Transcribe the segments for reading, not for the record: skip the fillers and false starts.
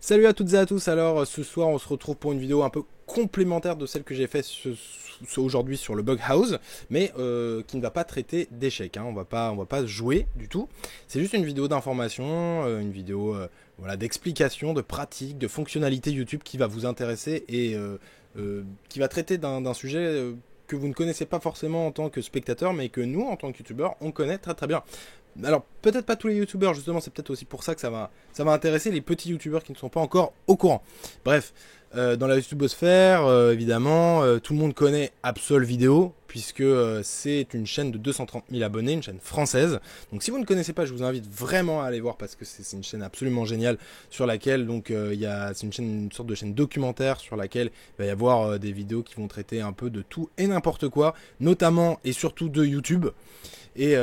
Salut à toutes et à tous, alors ce soir on se retrouve pour une vidéo un peu complémentaire de celle que j'ai fait aujourd'hui sur le Bughouse, mais qui ne va pas traiter d'échecs, hein. On va pas jouer du tout, c'est juste une vidéo d'information, une vidéo voilà, d'explication, de pratique, de fonctionnalité YouTube qui va vous intéresser et qui va traiter d'un sujet que vous ne connaissez pas forcément en tant que spectateur, mais que nous, en tant que youtubeurs, on connaît très très bien. Alors, peut-être pas tous les youtubeurs, justement, c'est peut-être aussi pour ça que ça va intéresser les petits youtubeurs qui ne sont pas encore au courant. Bref, dans la youtubosphère, évidemment, tout le monde connaît Absol Vidéo, puisque c'est une chaîne de 230 000 abonnés, une chaîne française. Donc si vous ne connaissez pas, je vous invite vraiment à aller voir, parce que c'est une chaîne absolument géniale, sur laquelle, donc, c'est une sorte de chaîne documentaire, sur laquelle il va y avoir des vidéos qui vont traiter un peu de tout et n'importe quoi, notamment et surtout de YouTube. Et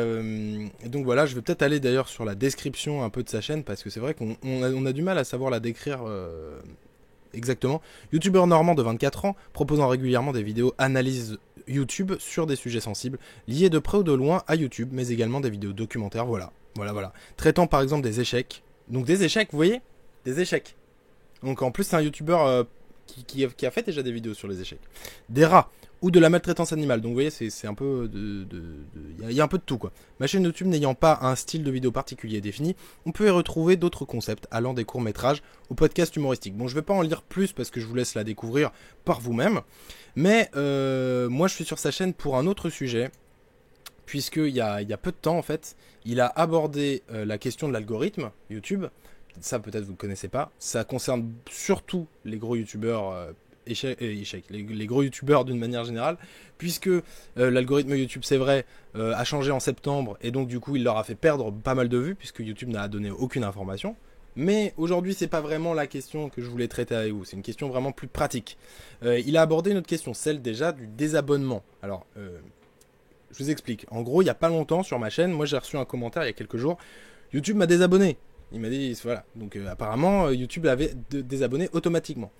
donc voilà, je vais peut-être aller d'ailleurs sur la description un peu de sa chaîne, parce que c'est vrai qu'on a du mal à savoir la décrire exactement. Youtubeur normand de 24 ans, proposant régulièrement des vidéos analyse YouTube sur des sujets sensibles, liés de près ou de loin à YouTube, mais également des vidéos documentaires, voilà. Traitant par exemple des échecs. Donc des échecs, vous voyez, des échecs. Donc en plus c'est un youtubeur qui a fait déjà des vidéos sur les échecs. Des rats ou de la maltraitance animale. Donc vous voyez, c'est un peu il y a un peu de tout quoi. Ma chaîne YouTube n'ayant pas un style de vidéo particulier défini, on peut y retrouver d'autres concepts allant des courts-métrages au podcast humoristique. Bon, je vais pas en lire plus parce que je vous laisse la découvrir par vous-même. Mais moi je suis sur sa chaîne pour un autre sujet, puisqu'il y a peu de temps en fait, il a abordé la question de l'algorithme YouTube. Ça peut-être vous ne connaissez pas. Ça concerne surtout les gros youtubeurs les gros youtubeurs d'une manière générale, puisque l'algorithme YouTube, c'est vrai, a changé en septembre, et donc du coup il leur a fait perdre pas mal de vues, puisque YouTube n'a donné aucune information. Mais aujourd'hui c'est pas vraiment la question que je voulais traiter avec vous, c'est une question vraiment plus pratique. Il a abordé une autre question, celle déjà du désabonnement. Alors je vous explique, en gros il y a pas longtemps sur ma chaîne, moi j'ai reçu un commentaire il y a quelques jours, YouTube m'a désabonné. Il m'a dit, voilà, donc apparemment YouTube avait désabonné automatiquement.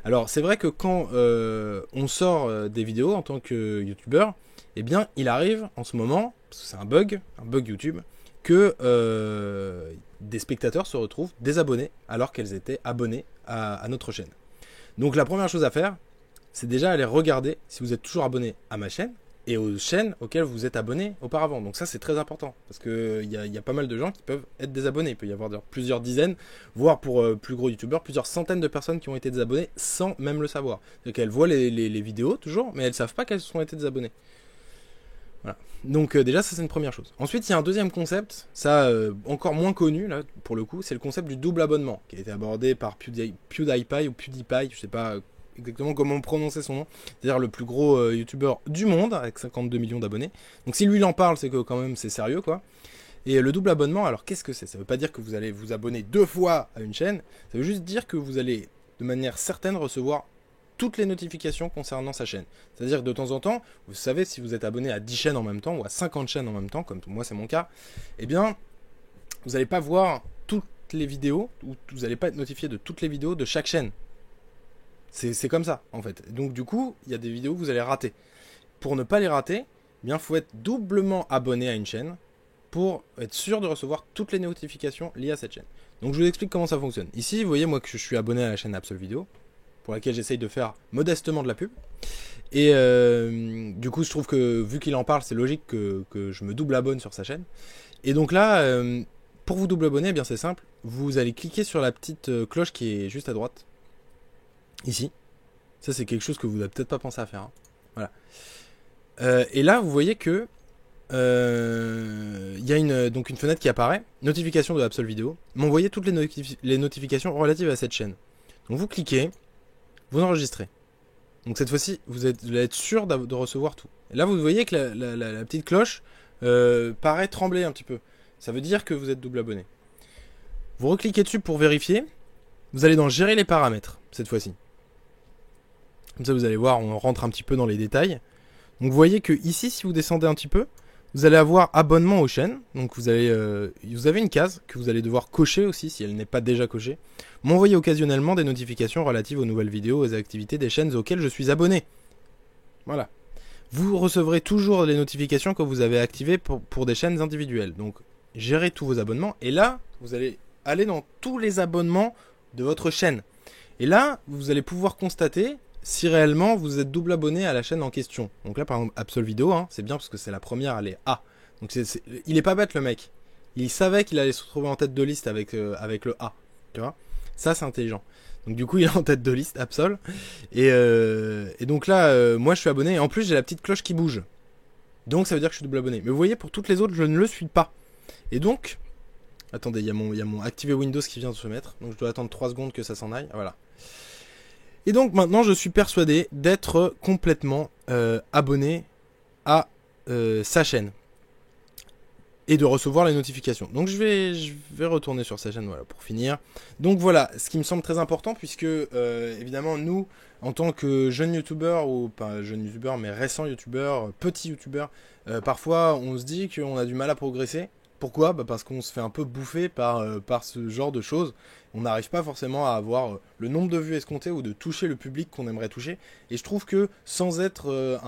Alors c'est vrai que quand on sort des vidéos en tant que youtubeur, eh bien il arrive en ce moment, parce que c'est un bug YouTube, que des spectateurs se retrouvent désabonnés alors qu'elles étaient abonnées à notre chaîne. Donc la première chose à faire, c'est déjà aller regarder si vous êtes toujours abonné à ma chaîne et aux chaînes auxquelles vous êtes abonné auparavant. Donc ça c'est très important, parce qu'il y a pas mal de gens qui peuvent être désabonnés. Il peut y avoir plusieurs dizaines, voire pour plus gros youtubeurs, plusieurs centaines de personnes qui ont été désabonnées sans même le savoir. C'est-à-dire qu'elles voient les vidéos toujours, mais elles ne savent pas qu'elles ont été désabonnées. Voilà. Donc déjà ça c'est une première chose. Ensuite il y a un deuxième concept, ça encore moins connu là pour le coup, c'est le concept du double abonnement, qui a été abordé par PewDiePie, je sais pas exactement comment prononcer son nom, c'est-à-dire le plus gros youtubeur du monde avec 52 millions d'abonnés. Donc si lui il en parle, c'est que quand même c'est sérieux quoi. Et le double abonnement, alors qu'est-ce que c'est? Ça veut pas dire que vous allez vous abonner 2 fois à une chaîne, ça veut juste dire que vous allez de manière certaine recevoir toutes les notifications concernant sa chaîne. C'est-à-dire que de temps en temps, vous savez, si vous êtes abonné à 10 chaînes en même temps ou à 50 chaînes en même temps, comme moi c'est mon cas, eh bien vous n'allez pas voir toutes les vidéos, ou vous n'allez pas être notifié de toutes les vidéos de chaque chaîne. C'est comme ça, en fait. Donc, du coup, il y a des vidéos que vous allez rater. Pour ne pas les rater, eh bien, faut être doublement abonné à une chaîne pour être sûr de recevoir toutes les notifications liées à cette chaîne. Donc, je vous explique comment ça fonctionne. Ici, vous voyez, moi, que je suis abonné à la chaîne Absol Vidéo, pour laquelle j'essaye de faire modestement de la pub. Et du coup, je trouve que, vu qu'il en parle, c'est logique que je me double abonne sur sa chaîne. Et donc là, pour vous double abonner, eh bien, c'est simple. Vous allez cliquer sur la petite cloche qui est juste à droite. Ici, ça c'est quelque chose que vous n'avez peut-être pas pensé à faire. Hein. Voilà. Et là, vous voyez que il y a donc une fenêtre qui apparaît, notification de Absol Vidéo. M'envoyez toutes les notifications relatives à cette chaîne. Donc vous cliquez, vous enregistrez. Donc cette fois-ci, vous allez être sûr de recevoir tout. Et là, vous voyez que la petite cloche paraît trembler un petit peu. Ça veut dire que vous êtes double abonné. Vous recliquez dessus pour vérifier. Vous allez dans gérer les paramètres cette fois-ci. Comme ça, vous allez voir, on rentre un petit peu dans les détails. Donc, vous voyez que ici, si vous descendez un petit peu, vous allez avoir abonnement aux chaînes. Donc, vous avez une case que vous allez devoir cocher aussi, si elle n'est pas déjà cochée. M'envoyer occasionnellement des notifications relatives aux nouvelles vidéos, aux activités des chaînes auxquelles je suis abonné. Voilà. Vous recevrez toujours les notifications que vous avez activées pour des chaînes individuelles. Donc, gérez tous vos abonnements. Et là, vous allez aller dans tous les abonnements de votre chaîne. Et là, vous allez pouvoir constater si réellement vous êtes double abonné à la chaîne en question. Donc là, par exemple, Absol Vidéo, hein, c'est bien parce que c'est la première, elle est A. Donc il est pas bête le mec. Il savait qu'il allait se retrouver en tête de liste avec le A. Tu vois, ça c'est intelligent. Donc du coup, il est en tête de liste, Absol. Et donc là, moi je suis abonné. Et en plus, j'ai la petite cloche qui bouge. Donc ça veut dire que je suis double abonné. Mais vous voyez, pour toutes les autres, je ne le suis pas. Et donc, attendez, il y a mon activer Windows qui vient de se mettre. Donc je dois attendre 3 secondes que ça s'en aille. Voilà. Et donc maintenant, je suis persuadé d'être complètement abonné à sa chaîne. Et de recevoir les notifications. Donc je vais retourner sur sa chaîne, voilà, pour finir. Donc voilà, ce qui me semble très important, puisque évidemment nous, en tant que jeunes youtubeurs, ou pas jeunes youtubeurs, mais récents youtubeurs, petits youtubeurs, parfois on se dit qu'on a du mal à progresser. Pourquoi ? Parce qu'on se fait un peu bouffer par ce genre de choses. On n'arrive pas forcément à avoir le nombre de vues escompté ou de toucher le public qu'on aimerait toucher. Et je trouve que sans être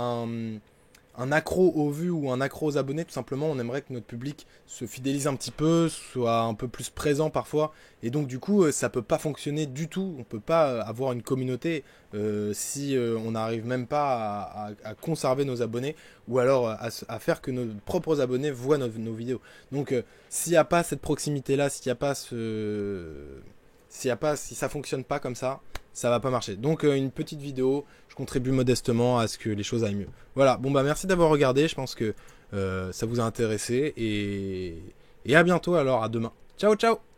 un accro aux vues ou un accro aux abonnés, tout simplement, on aimerait que notre public se fidélise un petit peu, soit un peu plus présent parfois, et donc du coup, ça peut pas fonctionner du tout, on peut pas avoir une communauté si on n'arrive même pas à conserver nos abonnés, ou alors à faire que nos propres abonnés voient nos vidéos. Donc s'il n'y a pas cette proximité-là, s'il n'y a pas si ça fonctionne pas comme ça va pas marcher. Donc une petite vidéo, je contribue modestement à ce que les choses aillent mieux. Voilà, bon bah merci d'avoir regardé, je pense que ça vous a intéressé et à bientôt alors, à demain. Ciao ciao.